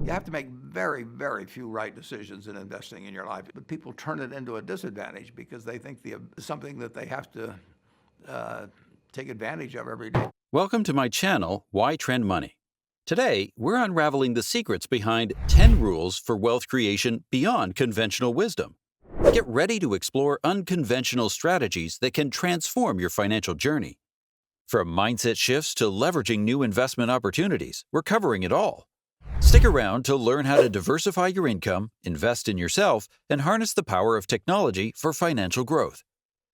You have to make very, very few right decisions in investing in your life. But people turn it into a disadvantage because they think something that they have to take advantage of every day. Welcome to my channel, Why Trend Money. Today, we're unraveling the secrets behind 10 rules for wealth creation beyond conventional wisdom. Get ready to explore unconventional strategies that can transform your financial journey. From mindset shifts to leveraging new investment opportunities, we're covering it all. Stick around to learn how to diversify your income, invest in yourself, and harness the power of technology for financial growth.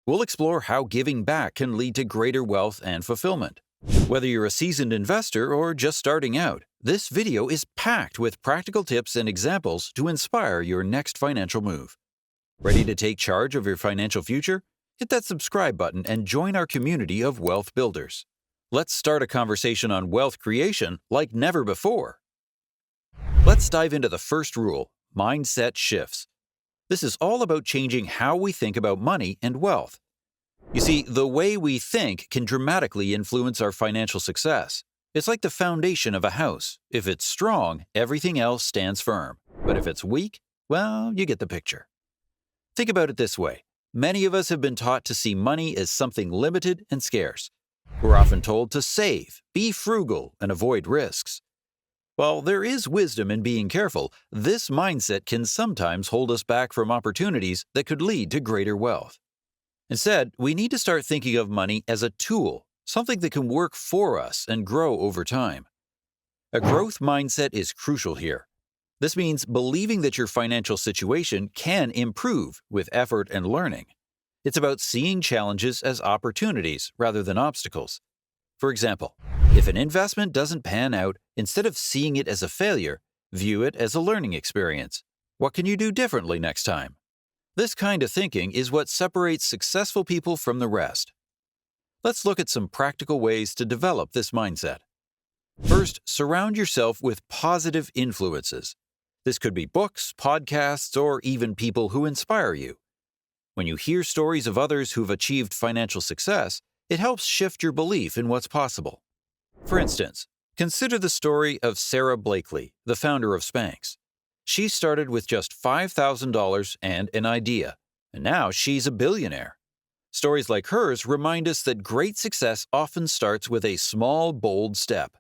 We'll explore how giving back can lead to greater wealth and fulfillment. Whether you're a seasoned investor or just starting out, this video is packed with practical tips and examples to inspire your next financial move. Ready to take charge of your financial future? Hit that subscribe button and join our community of wealth builders. Let's start a conversation on wealth creation like never before. Let's dive into the first rule, mindset shifts. This is all about changing how we think about money and wealth. You see, the way we think can dramatically influence our financial success. It's like the foundation of a house. If it's strong, everything else stands firm. But if it's weak, well, you get the picture. Think about it this way. Many of us have been taught to see money as something limited and scarce. We're often told to save, be frugal, and avoid risks. While there is wisdom in being careful, this mindset can sometimes hold us back from opportunities that could lead to greater wealth. Instead, we need to start thinking of money as a tool, something that can work for us and grow over time. A growth mindset is crucial here. This means believing that your financial situation can improve with effort and learning. It's about seeing challenges as opportunities rather than obstacles. For example, if an investment doesn't pan out, instead of seeing it as a failure, view it as a learning experience. What can you do differently next time? This kind of thinking is what separates successful people from the rest. Let's look at some practical ways to develop this mindset. First, surround yourself with positive influences. This could be books, podcasts, or even people who inspire you. When you hear stories of others who've achieved financial success, it helps shift your belief in what's possible. For instance, consider the story of Sarah Blakely, the founder of Spanx. She started with just $5,000 and an idea, and now she's a billionaire. Stories like hers remind us that great success often starts with a small, bold step.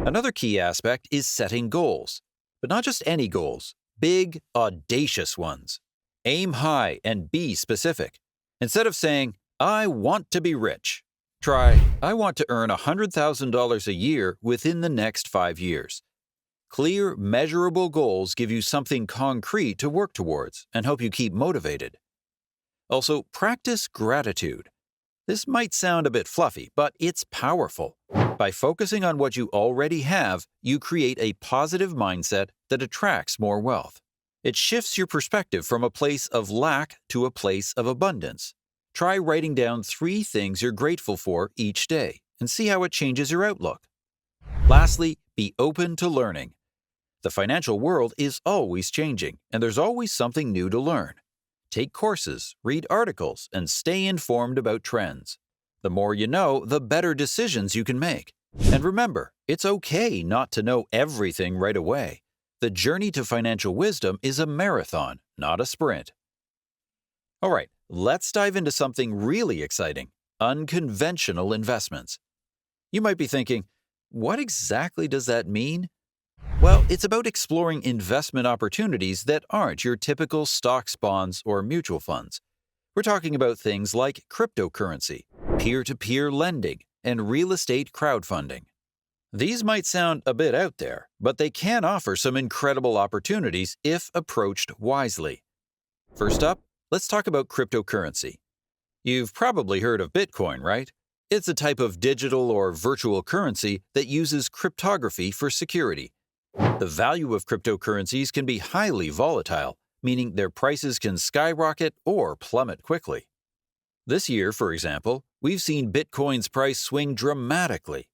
Another key aspect is setting goals, but not just any goals, big, audacious ones. Aim high and be specific. Instead of saying, "I want to be rich," try, "I want to earn $100,000 a year within the next 5 years." Clear, measurable goals give you something concrete to work towards and help you keep motivated. Also, practice gratitude. This might sound a bit fluffy, but it's powerful. By focusing on what you already have, you create a positive mindset that attracts more wealth. It shifts your perspective from a place of lack to a place of abundance. Try writing down 3 things you're grateful for each day and see how it changes your outlook. Lastly, be open to learning. The financial world is always changing, and there's always something new to learn. Take courses, read articles, and stay informed about trends. The more you know, the better decisions you can make. And remember, it's okay not to know everything right away. The journey to financial wisdom is a marathon, not a sprint. All right, let's dive into something really exciting, unconventional investments. You might be thinking, what exactly does that mean? Well, it's about exploring investment opportunities that aren't your typical stocks, bonds, or mutual funds. We're talking about things like cryptocurrency, peer-to-peer lending, and real estate crowdfunding. These might sound a bit out there, but they can offer some incredible opportunities if approached wisely. First up, let's talk about cryptocurrency. You've probably heard of Bitcoin, right? It's a type of digital or virtual currency that uses cryptography for security. The value of cryptocurrencies can be highly volatile, meaning their prices can skyrocket or plummet quickly. This year, for example, we've seen Bitcoin's price swing dramatically.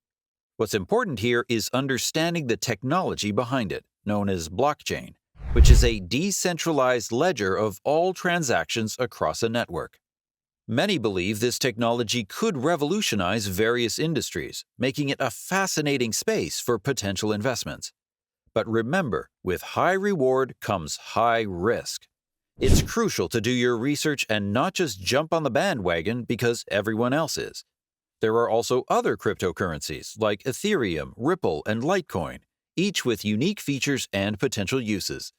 What's important here is understanding the technology behind it, known as blockchain, which is a decentralized ledger of all transactions across a network. Many believe this technology could revolutionize various industries, making it a fascinating space for potential investments. But remember, with high reward comes high risk. It's crucial to do your research and not just jump on the bandwagon because everyone else is. There are also other cryptocurrencies like Ethereum, Ripple, and Litecoin, each with unique features and potential uses.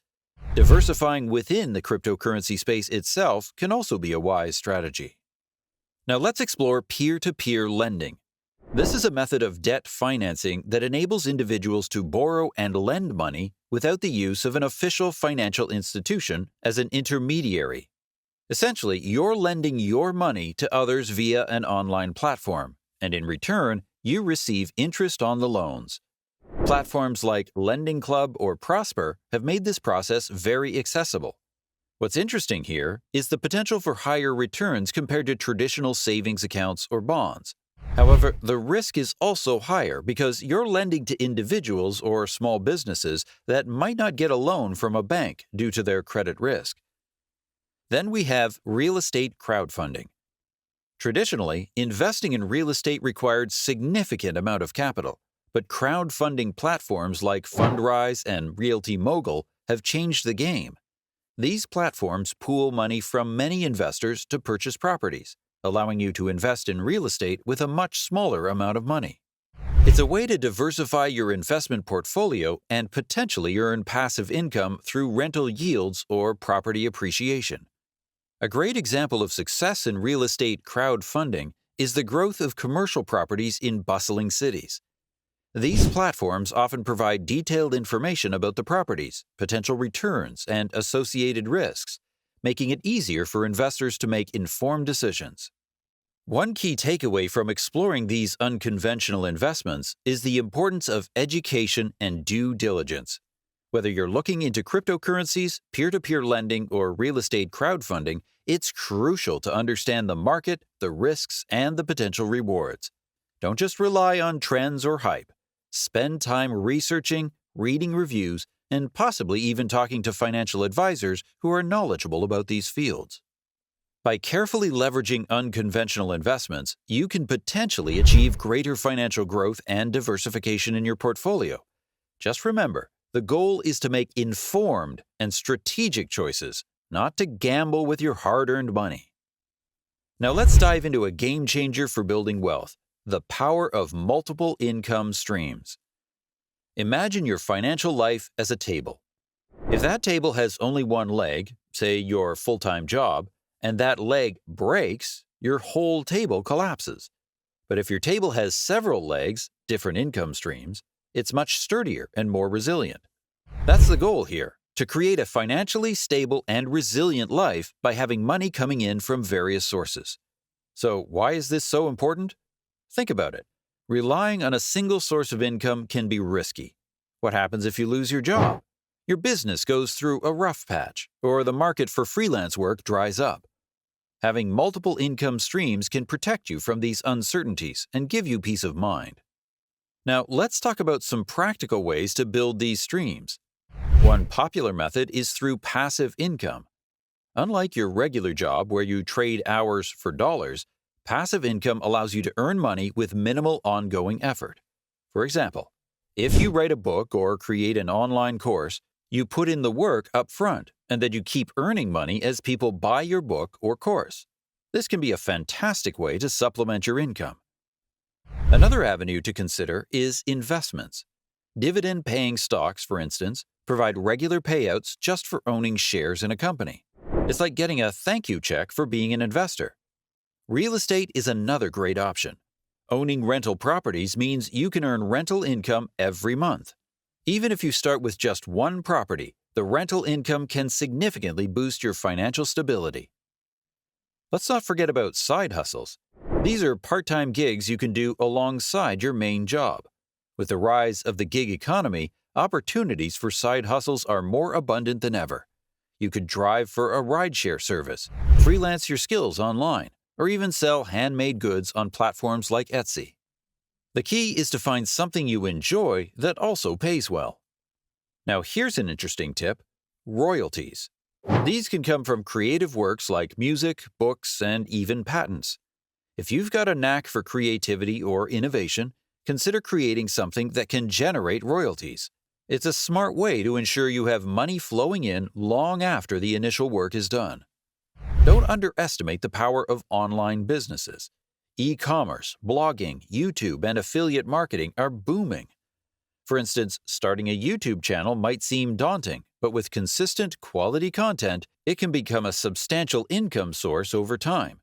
Diversifying within the cryptocurrency space itself can also be a wise strategy. Now let's explore peer-to-peer lending. This is a method of debt financing that enables individuals to borrow and lend money without the use of an official financial institution as an intermediary. Essentially, you're lending your money to others via an online platform, and in return, you receive interest on the loans. Platforms like Lending Club or Prosper have made this process very accessible. What's interesting here is the potential for higher returns compared to traditional savings accounts or bonds. However, the risk is also higher because you're lending to individuals or small businesses that might not get a loan from a bank due to their credit risk. Then we have real estate crowdfunding. Traditionally, investing in real estate required significant amount of capital, but crowdfunding platforms like Fundrise and Realty Mogul have changed the game. These platforms pool money from many investors to purchase properties, allowing you to invest in real estate with a much smaller amount of money. It's a way to diversify your investment portfolio and potentially earn passive income through rental yields or property appreciation. A great example of success in real estate crowdfunding is the growth of commercial properties in bustling cities. These platforms often provide detailed information about the properties, potential returns, and associated risks, making it easier for investors to make informed decisions. One key takeaway from exploring these unconventional investments is the importance of education and due diligence. Whether you're looking into cryptocurrencies, peer-to-peer lending, or real estate crowdfunding, it's crucial to understand the market, the risks, and the potential rewards. Don't just rely on trends or hype. Spend time researching, reading reviews, and possibly even talking to financial advisors who are knowledgeable about these fields. By carefully leveraging unconventional investments, you can potentially achieve greater financial growth and diversification in your portfolio. Just remember, the goal is to make informed and strategic choices, not to gamble with your hard-earned money. Now let's dive into a game changer for building wealth: the power of multiple income streams. Imagine your financial life as a table. If that table has only one leg, say your full-time job, and that leg breaks, your whole table collapses. But if your table has several legs, different income streams, it's much sturdier and more resilient. That's the goal here, to create a financially stable and resilient life by having money coming in from various sources. So why is this so important? Think about it. Relying on a single source of income can be risky. What happens if you lose your job? Your business goes through a rough patch, or the market for freelance work dries up. Having multiple income streams can protect you from these uncertainties and give you peace of mind. Now, let's talk about some practical ways to build these streams. One popular method is through passive income. Unlike your regular job where you trade hours for dollars, passive income allows you to earn money with minimal ongoing effort. For example, if you write a book or create an online course, you put in the work up front, and then you keep earning money as people buy your book or course. This can be a fantastic way to supplement your income. Another avenue to consider is investments. Dividend-paying stocks, for instance, provide regular payouts just for owning shares in a company. It's like getting a thank you check for being an investor. Real estate is another great option. Owning rental properties means you can earn rental income every month. Even if you start with just one property, the rental income can significantly boost your financial stability. Let's not forget about side hustles. These are part-time gigs you can do alongside your main job. With the rise of the gig economy, opportunities for side hustles are more abundant than ever. You could drive for a rideshare service, freelance your skills online, or even sell handmade goods on platforms like Etsy. The key is to find something you enjoy that also pays well. Now here's an interesting tip: royalties. These can come from creative works like music, books, and even patents. If you've got a knack for creativity or innovation, consider creating something that can generate royalties. It's a smart way to ensure you have money flowing in long after the initial work is done. Don't underestimate the power of online businesses. E-commerce, blogging, YouTube, and affiliate marketing are booming. For instance, starting a YouTube channel might seem daunting, but with consistent, quality content, it can become a substantial income source over time.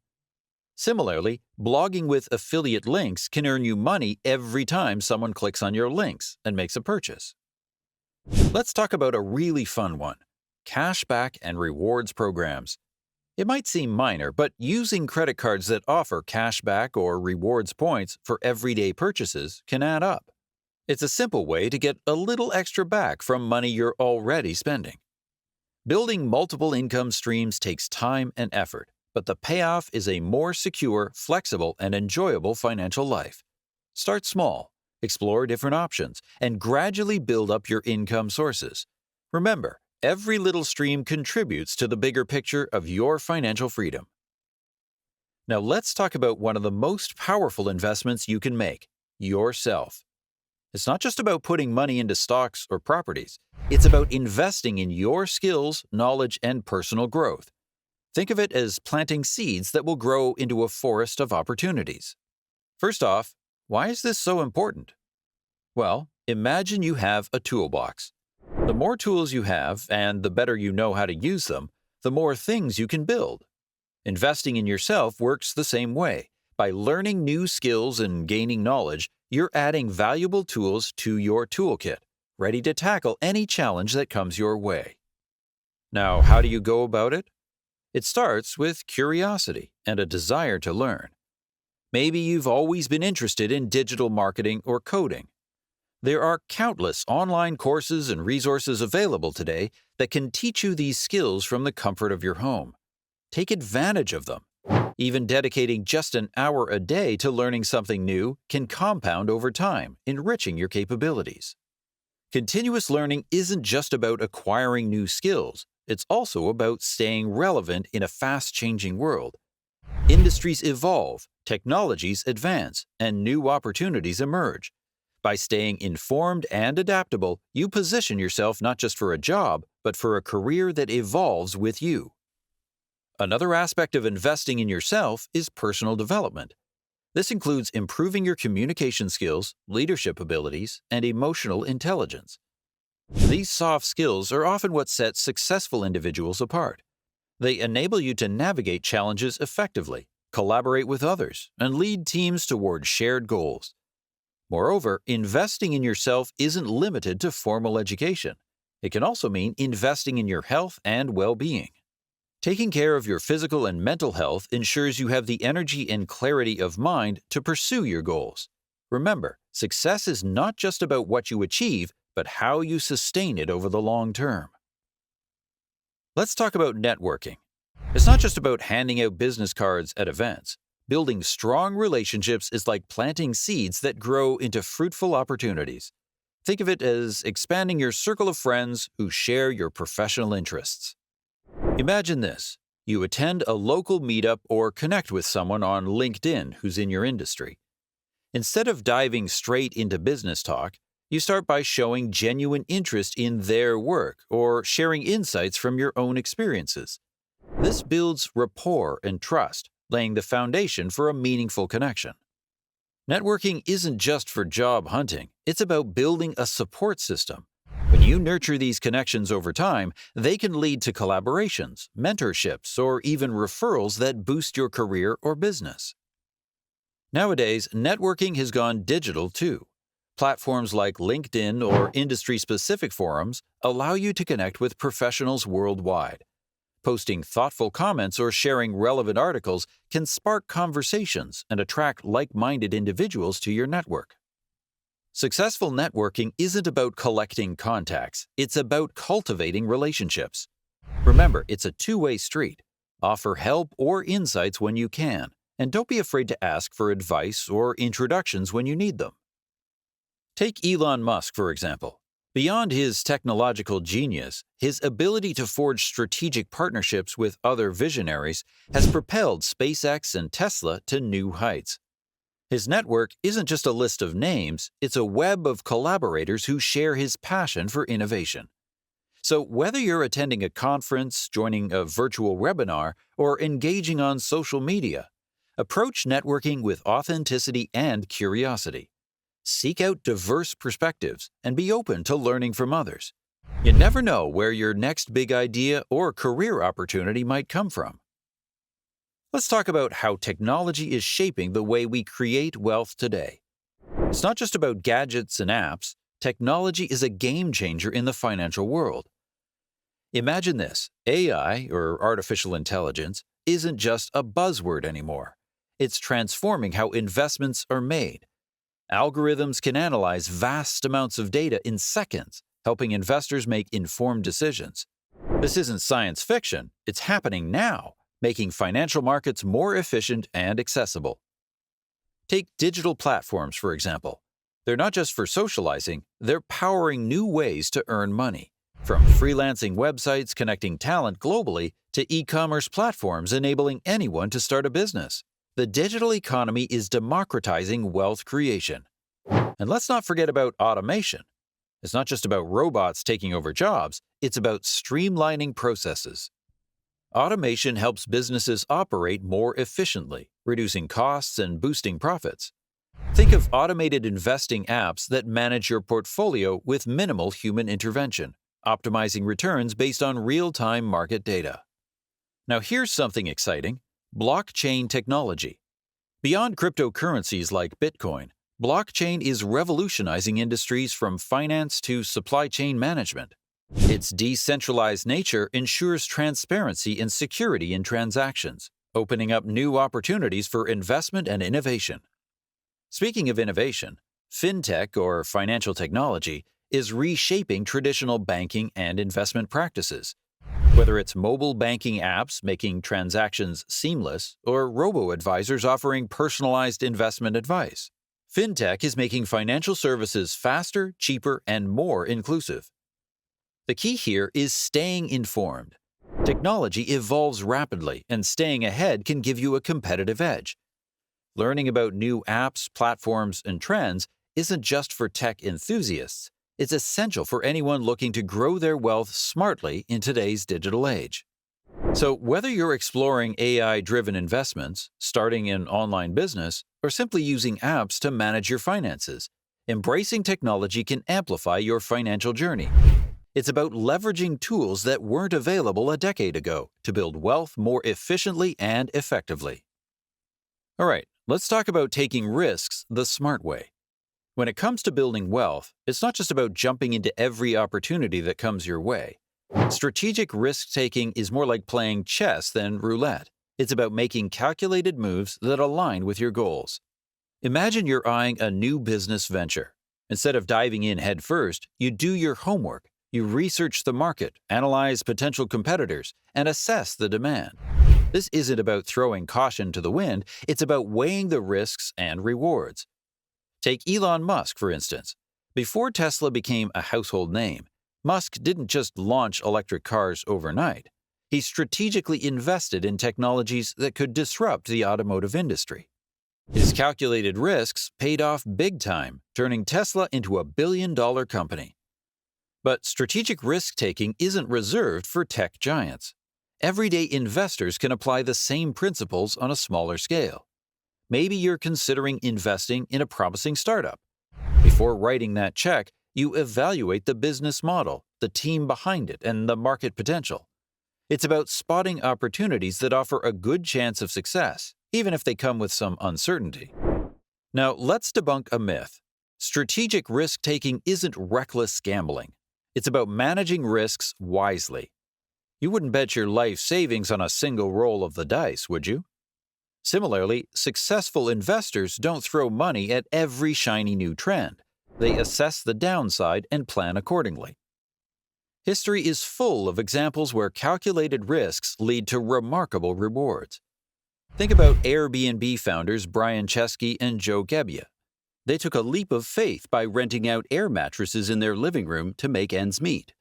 Similarly, blogging with affiliate links can earn you money every time someone clicks on your links and makes a purchase. Let's talk about a really fun one: cashback and rewards programs. It might seem minor, but using credit cards that offer cashback or rewards points for everyday purchases can add up. It's a simple way to get a little extra back from money you're already spending. Building multiple income streams takes time and effort, but the payoff is a more secure, flexible, and enjoyable financial life. Start small, explore different options, and gradually build up your income sources. Remember, every little stream contributes to the bigger picture of your financial freedom. Now let's talk about one of the most powerful investments you can make: yourself. It's not just about putting money into stocks or properties. It's about investing in your skills, knowledge, and personal growth. Think of it as planting seeds that will grow into a forest of opportunities. First off, why is this so important? Well, imagine you have a toolbox. The more tools you have, and the better you know how to use them, the more things you can build. Investing in yourself works the same way. By learning new skills and gaining knowledge, you're adding valuable tools to your toolkit, ready to tackle any challenge that comes your way. Now, how do you go about it? It starts with curiosity and a desire to learn. Maybe you've always been interested in digital marketing or coding. There are countless online courses and resources available today that can teach you these skills from the comfort of your home. Take advantage of them. Even dedicating just an hour a day to learning something new can compound over time, enriching your capabilities. Continuous learning isn't just about acquiring new skills, it's also about staying relevant in a fast-changing world. Industries evolve, technologies advance, and new opportunities emerge. By staying informed and adaptable, you position yourself not just for a job, but for a career that evolves with you. Another aspect of investing in yourself is personal development. This includes improving your communication skills, leadership abilities, and emotional intelligence. These soft skills are often what sets successful individuals apart. They enable you to navigate challenges effectively, collaborate with others, and lead teams toward shared goals. Moreover, investing in yourself isn't limited to formal education. It can also mean investing in your health and well-being. Taking care of your physical and mental health ensures you have the energy and clarity of mind to pursue your goals. Remember, success is not just about what you achieve, but how you sustain it over the long term. Let's talk about networking. It's not just about handing out business cards at events. Building strong relationships is like planting seeds that grow into fruitful opportunities. Think of it as expanding your circle of friends who share your professional interests. Imagine this: you attend a local meetup or connect with someone on LinkedIn who's in your industry. Instead of diving straight into business talk, you start by showing genuine interest in their work or sharing insights from your own experiences. This builds rapport and trust, laying the foundation for a meaningful connection. Networking isn't just for job hunting, it's about building a support system. When you nurture these connections over time, they can lead to collaborations, mentorships, or even referrals that boost your career or business. Nowadays, networking has gone digital too. Platforms like LinkedIn or industry-specific forums allow you to connect with professionals worldwide. Posting thoughtful comments or sharing relevant articles can spark conversations and attract like-minded individuals to your network. Successful networking isn't about collecting contacts, it's about cultivating relationships. Remember, it's a two-way street. Offer help or insights when you can, and don't be afraid to ask for advice or introductions when you need them. Take Elon Musk, for example. Beyond his technological genius, his ability to forge strategic partnerships with other visionaries has propelled SpaceX and Tesla to new heights. His network isn't just a list of names, it's a web of collaborators who share his passion for innovation. So whether you're attending a conference, joining a virtual webinar, or engaging on social media, approach networking with authenticity and curiosity. Seek out diverse perspectives and be open to learning from others. You never know where your next big idea or career opportunity might come from. Let's talk about how technology is shaping the way we create wealth today. It's not just about gadgets and apps. Technology is a game changer in the financial world. Imagine this: AI, or artificial intelligence, isn't just a buzzword anymore. It's transforming how investments are made. Algorithms can analyze vast amounts of data in seconds, helping investors make informed decisions. This isn't science fiction, it's happening now, making financial markets more efficient and accessible. Take digital platforms, for example. They're not just for socializing, they're powering new ways to earn money. From freelancing websites connecting talent globally to e-commerce platforms enabling anyone to start a business. The digital economy is democratizing wealth creation. And let's not forget about automation. It's not just about robots taking over jobs, it's about streamlining processes. Automation helps businesses operate more efficiently, reducing costs and boosting profits. Think of automated investing apps that manage your portfolio with minimal human intervention, optimizing returns based on real-time market data. Now here's something exciting: blockchain technology. Beyond cryptocurrencies like Bitcoin, blockchain is revolutionizing industries from finance to supply chain management. Its decentralized nature ensures transparency and security in transactions, opening up new opportunities for investment and innovation. Speaking of innovation, fintech, or financial technology, is reshaping traditional banking and investment practices. Whether it's mobile banking apps making transactions seamless or robo-advisors offering personalized investment advice, fintech is making financial services faster, cheaper, and more inclusive. The key here is staying informed. Technology evolves rapidly, and staying ahead can give you a competitive edge. Learning about new apps, platforms, and trends isn't just for tech enthusiasts. It's essential for anyone looking to grow their wealth smartly in today's digital age. So whether you're exploring AI-driven investments, starting an online business, or simply using apps to manage your finances, embracing technology can amplify your financial journey. It's about leveraging tools that weren't available a decade ago to build wealth more efficiently and effectively. All right, let's talk about taking risks the smart way. When it comes to building wealth, it's not just about jumping into every opportunity that comes your way. Strategic risk-taking is more like playing chess than roulette. It's about making calculated moves that align with your goals. Imagine you're eyeing a new business venture. Instead of diving in head first, you do your homework. You research the market, analyze potential competitors, and assess the demand. This isn't about throwing caution to the wind, it's about weighing the risks and rewards. Take Elon Musk, for instance. Before Tesla became a household name, Musk didn't just launch electric cars overnight. He strategically invested in technologies that could disrupt the automotive industry. His calculated risks paid off big time, turning Tesla into a billion-dollar company. But strategic risk-taking isn't reserved for tech giants. Everyday investors can apply the same principles on a smaller scale. Maybe you're considering investing in a promising startup. Before writing that check, you evaluate the business model, the team behind it, and the market potential. It's about spotting opportunities that offer a good chance of success, even if they come with some uncertainty. Now, let's debunk a myth. Strategic risk-taking isn't reckless gambling. It's about managing risks wisely. You wouldn't bet your life savings on a single roll of the dice, would you? Similarly, successful investors don't throw money at every shiny new trend. They assess the downside and plan accordingly. History is full of examples where calculated risks lead to remarkable rewards. Think about Airbnb founders Brian Chesky and Joe Gebbia. They took a leap of faith by renting out air mattresses in their living room to make ends meet.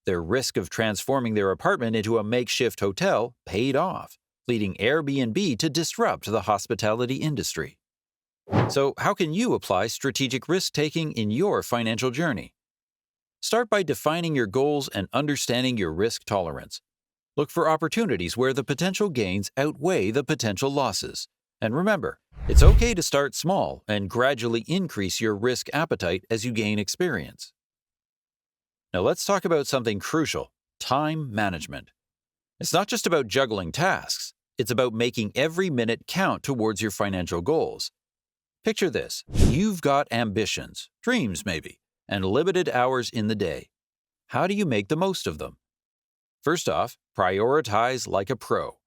Their risk of transforming their apartment into a makeshift hotel paid off, leading Airbnb to disrupt the hospitality industry. So, how can you apply strategic risk taking in your financial journey? Start by defining your goals and understanding your risk tolerance. Look for opportunities where the potential gains outweigh the potential losses. And remember, it's okay to start small and gradually increase your risk appetite as you gain experience. Now let's talk about something crucial: time management. It's not just about juggling tasks, it's about making every minute count towards your financial goals. Picture this: you've got ambitions, dreams maybe, and limited hours in the day. How do you make the most of them? First off, prioritize like a pro.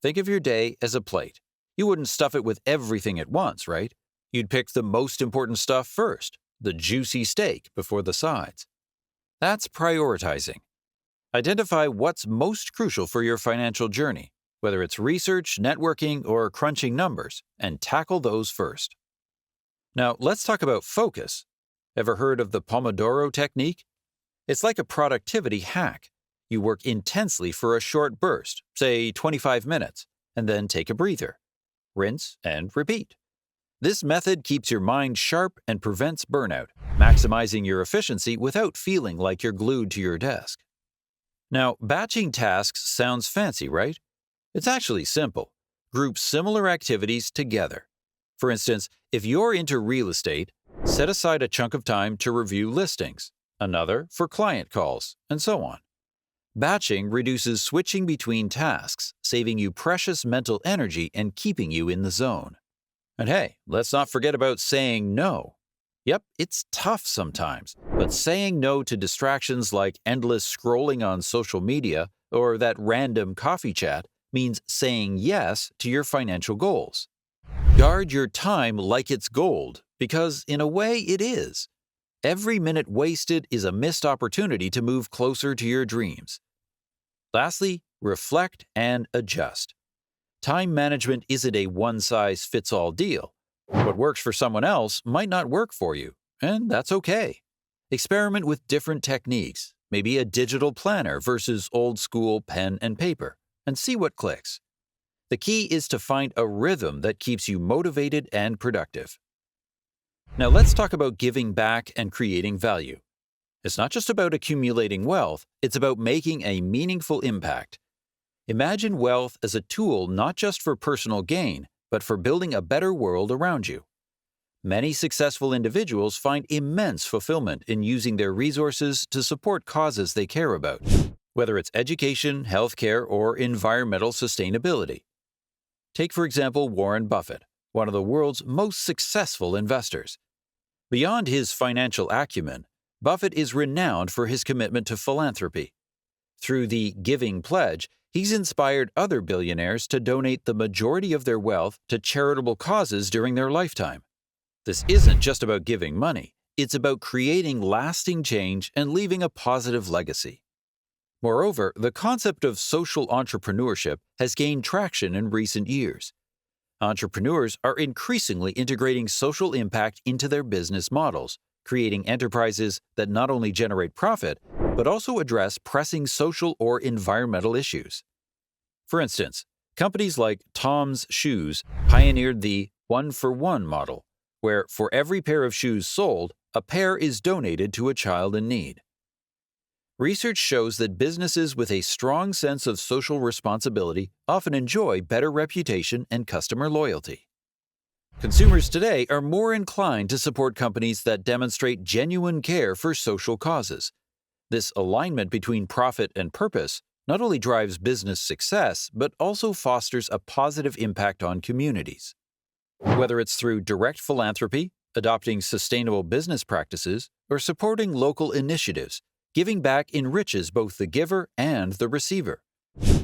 Think of your day as a plate. You wouldn't stuff it with everything at once, right? You'd pick the most important stuff first, the juicy steak before the sides. That's prioritizing. Identify what's most crucial for your financial journey, whether it's research, networking, or crunching numbers, and tackle those first. Now, let's talk about focus. Ever heard of the Pomodoro technique? It's like a productivity hack. You work intensely for a short burst, say 25 minutes, and then take a breather. Rinse and repeat. This method keeps your mind sharp and prevents burnout, maximizing your efficiency without feeling like you're glued to your desk. Now, batching tasks sounds fancy, right? It's actually simple. Group similar activities together. For instance, if you're into real estate, set aside a chunk of time to review listings, another for client calls, and so on. Batching reduces switching between tasks, saving you precious mental energy and keeping you in the zone. And hey, let's not forget about saying no. Yep, it's tough sometimes, but saying no to distractions like endless scrolling on social media or that random coffee chat means saying yes to your financial goals. Guard your time like it's gold, because in a way it is. Every minute wasted is a missed opportunity to move closer to your dreams. Lastly, reflect and adjust. Time management isn't a one-size-fits-all deal. What works for someone else might not work for you, and that's okay. Experiment with different techniques, maybe a digital planner versus old-school pen and paper, and see what clicks. The key is to find a rhythm that keeps you motivated and productive. Now let's talk about giving back and creating value. It's not just about accumulating wealth, it's about making a meaningful impact. Imagine wealth as a tool not just for personal gain, but for building a better world around you. Many successful individuals find immense fulfillment in using their resources to support causes they care about, whether it's education, healthcare, or environmental sustainability. Take, for example, Warren Buffett, one of the world's most successful investors. Beyond his financial acumen, Buffett is renowned for his commitment to philanthropy. Through the Giving Pledge, he's inspired other billionaires to donate the majority of their wealth to charitable causes during their lifetime. This isn't just about giving money, it's about creating lasting change and leaving a positive legacy. Moreover, the concept of social entrepreneurship has gained traction in recent years. Entrepreneurs are increasingly integrating social impact into their business models, creating enterprises that not only generate profit, but also address pressing social or environmental issues. For instance, companies like Tom's Shoes pioneered the one-for-one model, where for every pair of shoes sold, a pair is donated to a child in need. Research shows that businesses with a strong sense of social responsibility often enjoy better reputation and customer loyalty. Consumers today are more inclined to support companies that demonstrate genuine care for social causes. This alignment between profit and purpose not only drives business success, but also fosters a positive impact on communities. Whether it's through direct philanthropy, adopting sustainable business practices, or supporting local initiatives, giving back enriches both the giver and the receiver.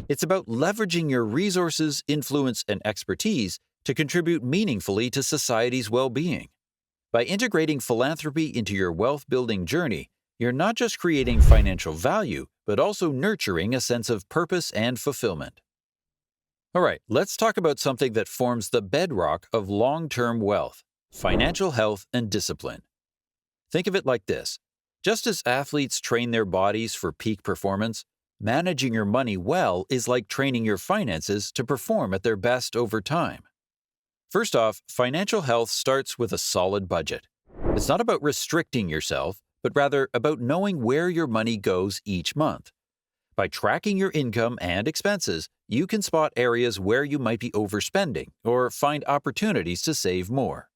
It's about leveraging your resources, influence, and expertise to contribute meaningfully to society's well-being. By integrating philanthropy into your wealth-building journey, you're not just creating financial value, but also nurturing a sense of purpose and fulfillment. All right, let's talk about something that forms the bedrock of long-term wealth: financial health and discipline. Think of it like this. Just as athletes train their bodies for peak performance, managing your money well is like training your finances to perform at their best over time. First off, financial health starts with a solid budget. It's not about restricting yourself, but rather about knowing where your money goes each month. By tracking your income and expenses, you can spot areas where you might be overspending or find opportunities to save more.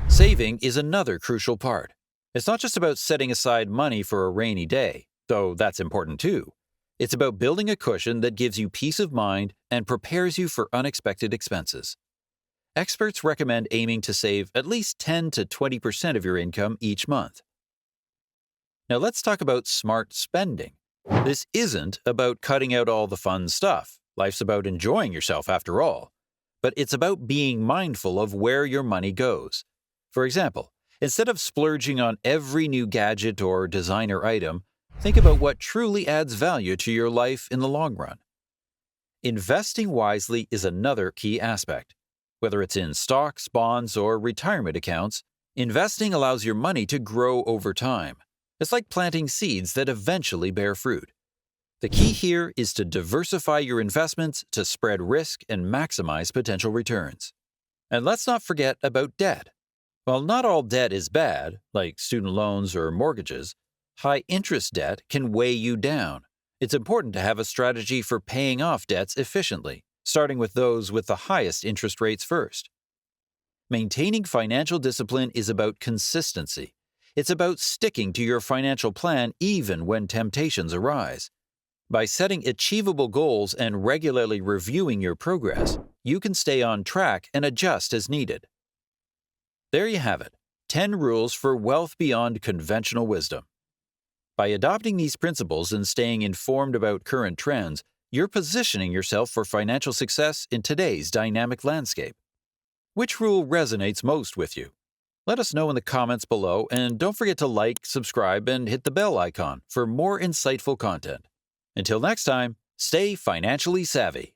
Saving is another crucial part. It's not just about setting aside money for a rainy day, though that's important too. It's about building a cushion that gives you peace of mind and prepares you for unexpected expenses. Experts recommend aiming to save at least 10 to 20% of your income each month. Now let's talk about smart spending. This isn't about cutting out all the fun stuff. Life's about enjoying yourself after all. But it's about being mindful of where your money goes. For example, instead of splurging on every new gadget or designer item, think about what truly adds value to your life in the long run. Investing wisely is another key aspect. Whether it's in stocks, bonds, or retirement accounts, investing allows your money to grow over time. It's like planting seeds that eventually bear fruit. The key here is to diversify your investments to spread risk and maximize potential returns. And let's not forget about debt. While not all debt is bad, like student loans or mortgages, high-interest debt can weigh you down. It's important to have a strategy for paying off debts efficiently, starting with those with the highest interest rates first. Maintaining financial discipline is about consistency. It's about sticking to your financial plan even when temptations arise. By setting achievable goals and regularly reviewing your progress, you can stay on track and adjust as needed. There you have it, 10 rules for wealth beyond conventional wisdom. By adopting these principles and staying informed about current trends, you're positioning yourself for financial success in today's dynamic landscape. Which rule resonates most with you? Let us know in the comments below, and don't forget to like, subscribe, and hit the bell icon for more insightful content. Until next time, stay financially savvy.